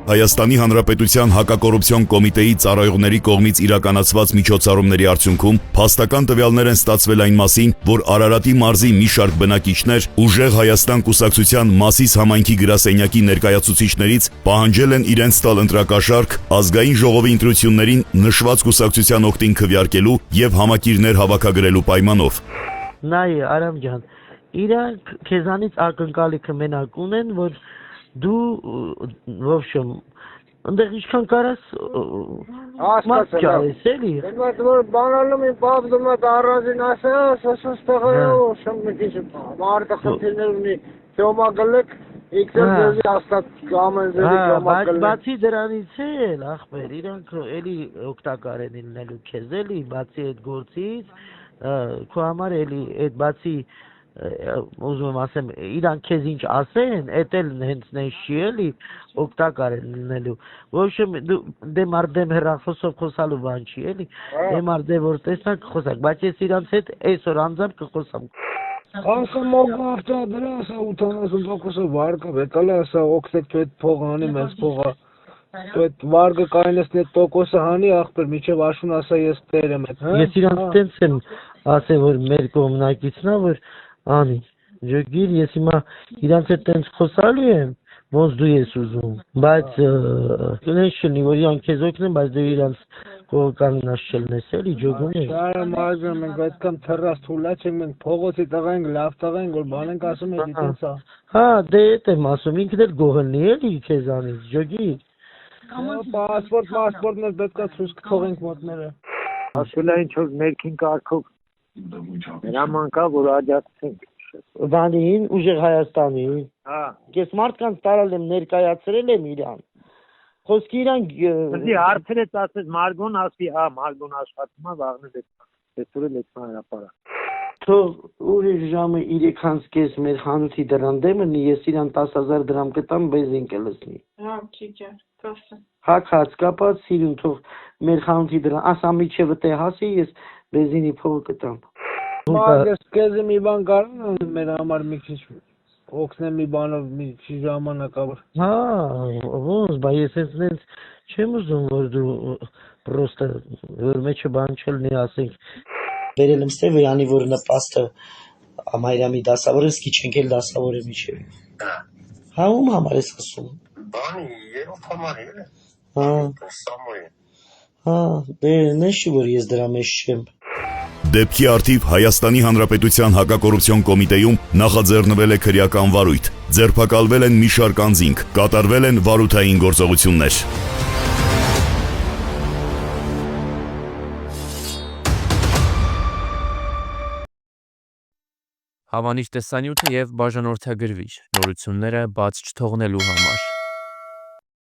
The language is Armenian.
Հայաստանի Հանրապետության հակակոռուպցիոն կոմիտեի ծառայողների կողմից իրականացված միջոցառումների արդյունքում փաստական տվյալներ են ստացվել այն մասին, որ Արարատի մարզի մի շարք բնակիչներ Ուժեղ Հայաստան կուսակցության Մասիս համայնքի գրասենյակի ներկայացուցիչներից պահանջել են իրենց տալ ընտրակաշառք ազգային ժողովի ընտրություններին նշված կուսակցության օգտին քվեարկելու եւ համակիրներ հավաքագրելու պայմանով։ Նայ Արամ ջան, իրանք քեզանից ակնկալիքը մենակ ունեն, որ դու ոբշեմ այնտեղ ինչքան կարաս մասկալես էլի Բայց որ բանալում եմ բաբդում եմ առանձին ասես ստեղը շեմ մի քիչ մարդը խնդիրներ ունի ճոմագլեք իքսել աստած կամեն բայց բացի դրանից էլ ախպեր իրանք էլի օգտակար են լինելու քեզ էլի բացի այդ գործից քո համար էլի այդ բացի ուզում եմ ասեմ իրանք քեզ ինչ ասեն էդ էլ հենց նենց չի էլի օգտակար են լինելու ոչ դեմ արդեմ հեռախոսով խոսալու բան չի էլի դեմ արդե որ տեսնակ խոսակ բայց ես իրանց հետ այսօր անձամբ կխոսամ ասա մոգ ավտոդրա ասա 80% վարկը վեկալա ասա օգտեք դու այդ փողը անի մեծ փողը դու այդ վարկը կայնեսնի տոկոսը հանի ախպեր միջև աշուն ասա ես տեր եմ ես իրանց տենց եմ ասել որ մեր կողմնակիցնա որ Անի, ջոգիր ես հիմա իրանց հետ տենց խոսալու եմ, ոնց դու ես ուզում, բայց նենց չլինի, որ իրանք քեզ օգնեն, բայց դու իրանց կողքաննաս չլնես էլի, ջոգում ես։ Շարը մազում ենք, այդքան թռած թուլաց ենք, մենք փողոցի տղա ենք, լավ տղա ենք, որ բան ենք ասում էլի տենց է։ Հա, դե էդ եմ ասում, ինքդ էլ գողնի էլի քեզանից, ջոգիր։ Պասպորտ մեր պետք է ցույց կթողենք մոտները։ Ասել է ինչ որ ներքին կարգով Հրամանկա, որ աջակցենք Բանին, Ուժեղ Հայաստանին Հա Ես մարդկանց տարել եմ, ներկայացրել եմ իրան Խոսքի իրանք Դի հարցրեց ասեց Մարգոն ասի, հա, Մարգոն աշխատում է, վաղն դեսուրը լեցնա հրապարա Թող ուրիշ ժամը 3:30 մեր խանութի դրան դեմնի, ես իրան 10,000 դրամ կտամ, բեզին կլսնի Հա, ճիճար, կասը Հակած, կապած, սիրուն, թող մեր խանութի դրան, ասա միջև տե հասի, ես բեզինի փողը կտամ Ես կեզի մի բան կարան մեր համար մի քիչ օգնեմ մի բանով մի քիչ ժամանակավոր Հա, ոնց, բա ես նենց չեմ ուզում, որ դու պրոստը որ մեջը բան չլինի, ասենք Բերել եմ Ստևյանի, որ նպաստը Ամայրամի դասավորը, սկի չենք էլ դասավորը միջև Հա, ում համար ես ասում Բանի, երով համար էլ Հա, Սամոյ հա, դե նեշի, որ ես դրա մեջ չեմ Դեպքի արդիվ Հայաստանի Հանրապետության հակակոռուպցիոն կոմիտեում նախաձեռնվել է քրեական վարույթ, ձերբակալվել են մի շարք անձինք, կատարվել են վարութային գործողություններ։ Հավանիչ տեսանյութը և բաժանորդագրվիչ նորությունները բաց չթողնելու համար։